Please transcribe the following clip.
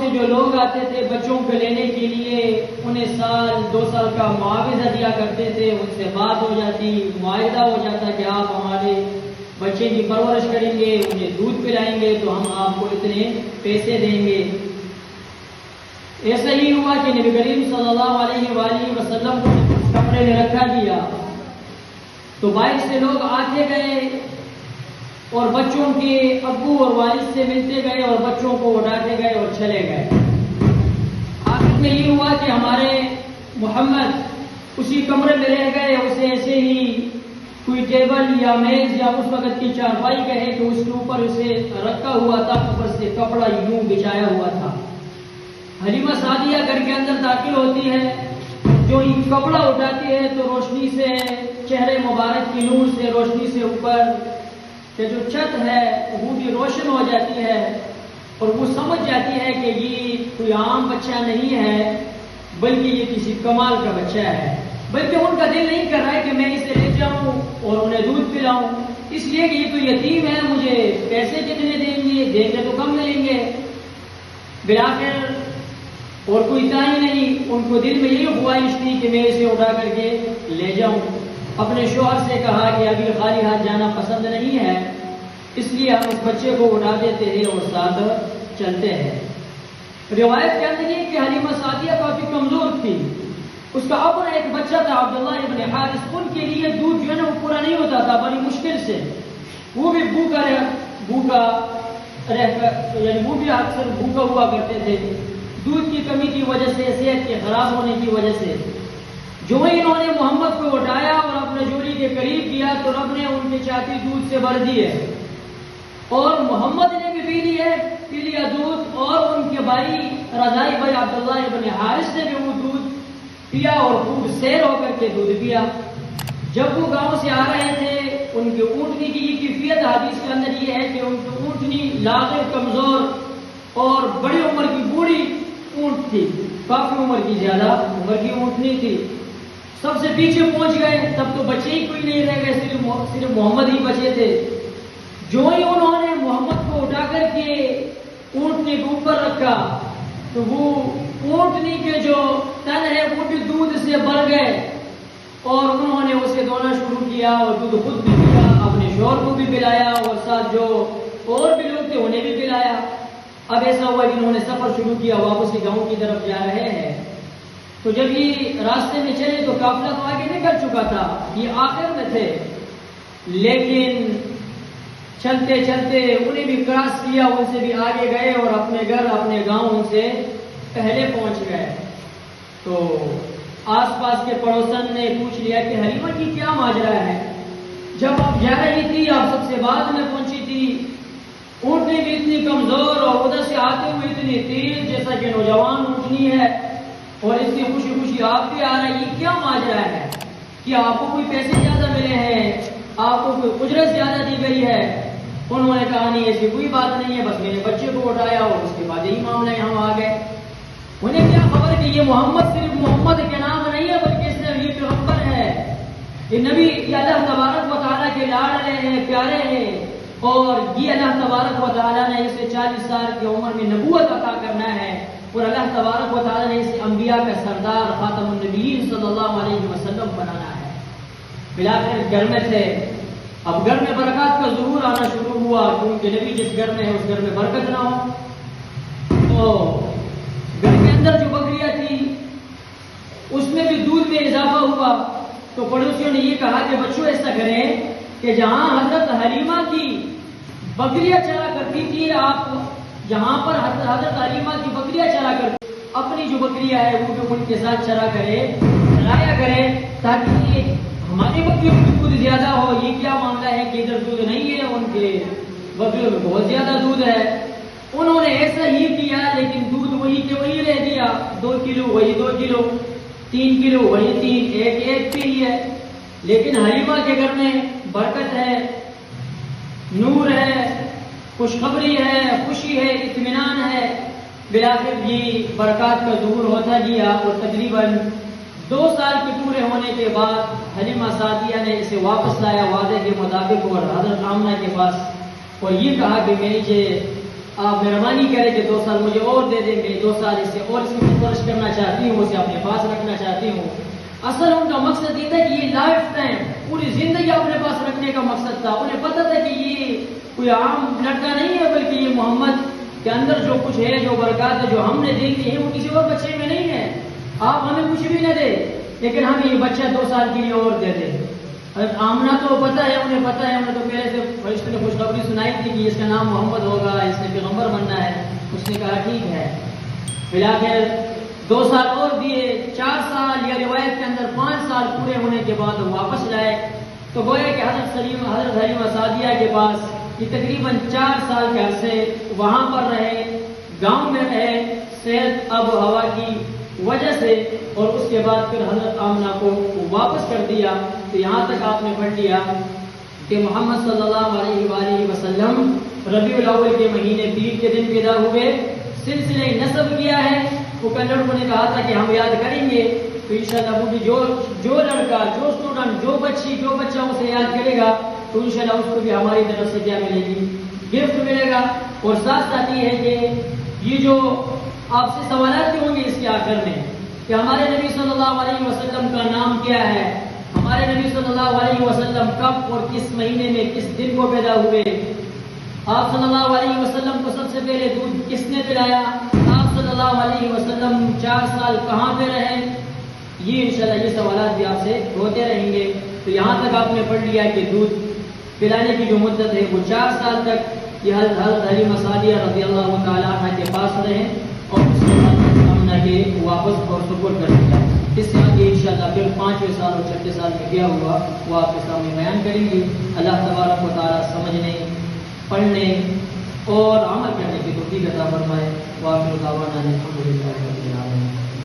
سے جو لوگ آتے تھے بچوں کو لینے کے لیے انہیں سال 2 سال کا معاوضہ دیا کرتے تھے. ان سے بات ہو جاتی، معاہدہ ہو جاتا کہ آپ ہمارے بچے کی پرورش کریں گے، انہیں دودھ پلائیں گے تو ہم آپ کو اتنے پیسے دیں گے. ایسا ہی ہوا کہ نبی کریم صلی اللہ علیہ وآلہ وسلم کو کمرے میں رکھا گیا تو باہر سے لوگ آتے گئے اور بچوں کے ابو اور والد سے ملتے گئے اور بچوں کو اٹھاتے گئے اور چلے گئے. آخر میں یہ ہوا کہ ہمارے محمد اسی کمرے میں رہ گئے. اسے ایسے ہی کوئی ٹیبل یا میز یا اس وقت کی چارپائی کہے کہ اس کے اوپر اسے رکھا ہوا تھا، اوپر سے کپڑا یوں بچھایا ہوا تھا. حلیمہ سعدیہ گھر کے اندر داخل ہوتی ہے، جو یہ کپڑا اٹھاتی ہے تو روشنی سے، چہرے مبارک کی نور سے روشنی سے اوپر کہ جو چھت ہے وہ بھی روشن ہو جاتی ہے اور وہ سمجھ جاتی ہے کہ یہ کوئی عام بچہ نہیں ہے بلکہ یہ کسی کمال کا بچہ ہے. بلکہ ان کا دل نہیں کر رہا ہے کہ میں اسے لے جاؤں اور انہیں دودھ پلاؤں، اس لیے کہ یہ تو یتیم ہے، مجھے پیسے کتنے دیں گے، دیں گے تو کم ملیں گے. بلاخر اور کوئی تائی نہیں، ان کو دل میں یہی خواہش تھی کہ میں اسے اٹھا کر کے لے جاؤں. اپنے شوہر سے کہا کہ ابھی خالی ہاتھ جانا پسند نہیں ہے، اس لیے ہم اس بچے کو اٹھا دیتے ہیں اور ساتھ چلتے ہیں. روایت کے اندر یہ کہ حلیمہ سعدیہ کافی کمزور تھی. اس کا اپنا ایک بچہ تھا عبداللہ ابن حارث، ان کے لیے دودھ جو ہے نا وہ پورا نہیں ہوتا تھا، بڑی مشکل سے. وہ بھی بھوکا رہ کر یعنی وہ بھی اکثر بھوکا ہوا کرتے تھے دودھ کی کمی کی وجہ سے، صحت کے خراب ہونے کی وجہ سے. جو ہی انہوں نے محمد کو اٹھایا اور اپنے جوڑی کے قریب کیا تو رب نے ان کی چھاتی دودھ سے بھر دی ہے اور محمد نے بھی پی لیا دودھ، اور ان کے بھائی رضائی بھائی عبداللہ ابن حارث نے بھی وہ دودھ پیا اور خوب سیر ہو کر کے دودھ پیا. جب وہ گاؤں سے آ رہے تھے ان کے اونٹنی کی یہ کیفیت حدیث کے اندر یہ ہے کہ ان کی اونٹنی لاغر، کمزور اور بڑی عمر کی بوڑھی اونٹ تھی، کافی عمر کی، زیادہ عمر کی اونٹنی تھی. سب سے پیچھے پہنچ گئے، تب تو بچے ہی کوئی نہیں رہ گئے، صرف محمد ہی بچے تھے. جو ہی انہوں نے محمد کو اٹھا کر کے اونٹنی کے اوپر رکھا تو وہ اونٹنی کے جو تن ہے وہ بھی دودھ سے بھر گئے اور انہوں نے اسے دھونا شروع کیا اور دودھ خود بھی پیا، اپنے شوہر کو بھی پلایا اور ساتھ جو اور بھی لوگ تھے انہیں بھی پلایا. اب ایسا ہوا کہ انہوں نے سفر شروع کیا، واپس گاؤں کی طرف جا رہے ہیں. تو جب یہ راستے میں چلے تو قافلہ تو آگے نکل چکا تھا، یہ آخر میں تھے، لیکن چلتے چلتے انہیں بھی کراس کیا، ان سے بھی آگے گئے اور اپنے گھر اپنے گاؤں ان سے پہلے پہنچ گئے. تو آس پاس کے پڑوسن نے پوچھ لیا کہ حلیمہ کی کیا ماجرا ہے، جب آپ جا رہی تھی آپ سب سے بعد میں پہنچی تھی، اونٹنی بھی اتنی کمزور اور ادھر سے آتے ہوئے اتنی تیز جیسا کہ نوجوان اونٹنی ہے اور اتنی خوشی خوشی آپ بھی آ رہے ہیں، یہ کیا ماجرا ہے؟ کیا آپ کو کوئی پیسے زیادہ ملے ہیں، آپ کو کوئی اجرت زیادہ دی گئی ہے؟ انہوں نے کہا نہیں ایسی کوئی بات نہیں ہے، بس میں نے بچے کو اٹھایا اور اس کے بعد یہی معاملہ ہم آ گئے. انہیں کیا خبر کہ یہ محمد صرف محمد کے نام نہیں ہے بلکہ اس نے یہ پیغمبر ہے، یہ نبی، یہ اللہ تبارک و تعالیٰ کے لاڈلے ہیں، پیارے ہیں، اور یہ اللہ تبارک و تعالیٰ نے اسے 40 سال کی عمر میں نبوت عطا کرنا ہے اور اللہ تبارک و تعالیٰ نے اسے انبیاء کا سردار خاتم النبیین صلی اللہ علیہ وسلم بنانا ہے. بلاخر گھر میں تھے، اب گھر میں برکات کا ظہور آنا شروع ہوا کیونکہ نبی جس گھر میں ہے اس گھر میں برکت نہ ہو. تو گھر کے اندر جو بکریاں تھی اس میں بھی دودھ میں اضافہ ہوا. تو پڑوسیوں نے یہ کہا کہ بچوں ایسا کریں کہ جہاں حضرت حلیمہ کی بکریاں چلا کرتی تھی، آپ جہاں پر حضرت حلیمہ کی بکریاں چلا کرتی، اپنی جو بکریاں ہے وہ بھی ان کے ساتھ چلایا کرے تاکہ ہماری بکریوں کی دودھ زیادہ ہو. یہ کیا معاملہ ہے کہ ادھر دودھ نہیں ہے، ان کے بکریوں میں بہت زیادہ دودھ ہے. انہوں نے ایسا ہی کیا لیکن دودھ وہی کے وہی رہ دیا، 2 کلو وہی 2 کلو، 3 کلو وہی 3، ایک پی ہے. لیکن حلیمہ کے گھر میں برکت ہے، نور ہے، خوشخبری ہے، خوشی ہے، اطمینان ہے. بلاخر یہ برکات کا ظہور ہوتا گیا اور تقریباً 2 سال کے پورے ہونے کے بعد حلیمہ سعدیہ نے اسے واپس لایا وعدے کے مطابق اور حضرت آمنہ کے پاس اور یہ کہا کہ میں آپ مہربانی کریں کہ 2 سال مجھے اور دے دیں گے، 2 سال اس سے اور اس میں خرچ کرنا چاہتی ہوں، اسے اپنے پاس رکھنا چاہتی ہوں۔ اصل ان کا مقصد یہ تھا کہ یہ لائف ٹائم پوری زندگی اپنے پاس رکھنے کا مقصد تھا۔ انہیں پتہ تھا کہ یہ کوئی عام لڑکا نہیں ہے، بلکہ یہ محمد کے اندر جو کچھ ہے، جو برکات ہے جو ہم نے دیکھی ہے، وہ کسی اور بچے میں نہیں ہے۔ آپ ہمیں کچھ بھی نہ دے، لیکن ہمیں یہ بچہ 2 سال کے لیے اور دے دے۔ حضرت آمنہ تو پتہ ہے، انہیں پتہ ہے، انہیں تو پہلے سے فرشتے نے خوشخبری سنائی تھی کہ اس کا نام محمد ہوگا، اس نے پیغمبر بننا ہے۔ اس نے کہا ٹھیک ہے۔ بلاخر 2 سال اور دیے، 4 سال یا روایت کے اندر 5 سال پورے ہونے کے بعد وہ واپس لائے۔ تو گویا کہ حضرت حلیمہ سعدیہ کے پاس یہ تقریباً 4 سال کے عرصے وہاں پر رہے، گاؤں میں رہے، صحت آب و ہوا کی وجہ سے، اور اس کے بعد پھر حضرت آمنہ کو واپس کر دیا۔ تو یہاں تک آپ نے پڑھ لیا کہ محمد صلی اللہ علیہ وآلہ وسلم ربیع الاول کے مہینے 3 کے دن پیدا ہوئے۔ سلسلہ نسب کیا ہے، وہ کل لڑکوں نے کہا تھا کہ ہم یاد کریں گے، تو انشاءاللہ وہ بھی جو لڑکا، جو اسٹوڈنٹ، جو بچی، جو بچہ اسے یاد کرے گا تو انشاءاللہ اس کو بھی ہماری طرف سے کیا ملے گی؟ گفٹ ملے گا۔ اور ساتھ ساتھ یہ ہے کہ یہ جو آپ سے سوالات بھی ہوں گے اس کے آخر میں کہ ہمارے نبی صلی اللہ علیہ وسلم کا نام کیا ہے، ہمارے نبی صلی اللہ علیہ وسلم کب اور کس مہینے میں کس دن کو پیدا ہوئے، آپ صلی اللہ علیہ وسلم کو سب سے پہلے دودھ کس نے پلایا، آپ صلی اللہ علیہ وسلم 4 سال کہاں پہ رہے، یہ انشاءاللہ یہ سوالات بھی آپ سے ہوتے رہیں گے۔ تو یہاں تک آپ نے پڑھ لیا کہ دودھ پلانے کی جو مدت ہے وہ 4 سال تک یہ حضرت حلیمہ سعدیہ رضی اللہ تعالیٰ عنہ کے پاس رہے، اور اس کے بعد آمنہ کے واپس اور سپورٹ کر دیا۔ اس سے آگے انشاءاللہ پھر 5ویں سال اور 6 سال میں کیا ہوا وہ آپ کے سامنے بیان کریں گے۔ اللہ تبارک و تعالیٰ سمجھنے، پڑھنے اور عمل کرنے کی توفیق عطا فرمائے۔ وآخر دعوانا الحمدللہ رب العالمین۔